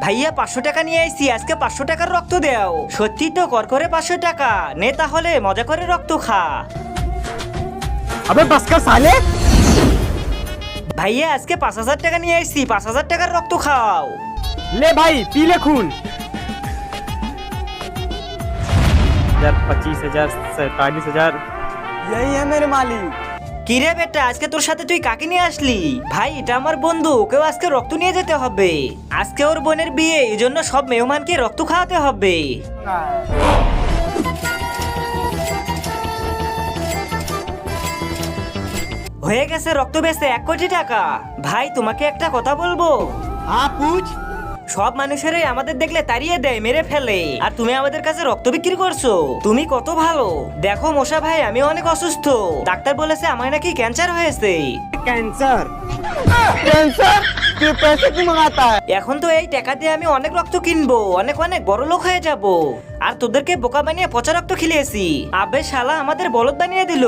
ভাইয়া 500 টাকা নিয়ে আইছি, আজকে 500 টাকার রক্ত দাও। সত্যি তো, কর করে 500 টাকা নে, তাহলে মজা করে রক্ত খা। अबे बस कर साले। ভাইয়া আজকে 5000 টাকা নিয়ে আইছি, 5000 টাকার রক্ত খাও। ले भाई पी ले खून। 25,000 47,000 यही है मेरे मालिक। কিরে বেটা, আজকে তোর সাথে তুই কাকে নিয়ে আসলি? ভাই এটা আমার বন্ধু, ওকেও আজকে রক্ত নিয়ে যেতে হবে। আজকে ওর বোনের বিয়ে, এই জন্য সব মেহমানকে রক্ত খাওয়াতে হবে। হয়ে গেছে রক্ত বেচে 1 কোটি টাকা। ভাই তোমাকে একটা কথা বলবো। हाँ पूछ। সব মানুষেরাই আমাদের দেখলে তাড়িয়ে দেয়, মেরে ফেলে, আর তুমি আমাদের কাছে রক্ত বিক্রি করছো। তুমি কত ভালো। দেখো মশা ভাই, আমি অনেক অসুস্থ, ডাক্তার বলেছে আমার নাকি ক্যান্সার হয়েছে। कैंसर कैंसर तू पैसे क्यों मंगाता है? এখন তো এই টাকা দিয়ে আমি অনেক রক্ত কিনবো, অনেক অনেক বড় লোক হয়ে যাব। আর তোদেরকে বোকা বানিয়ে পচা রক্ত খিলিয়েছি। আবে শালা আমাদের বলদ বানিয়ে দিল।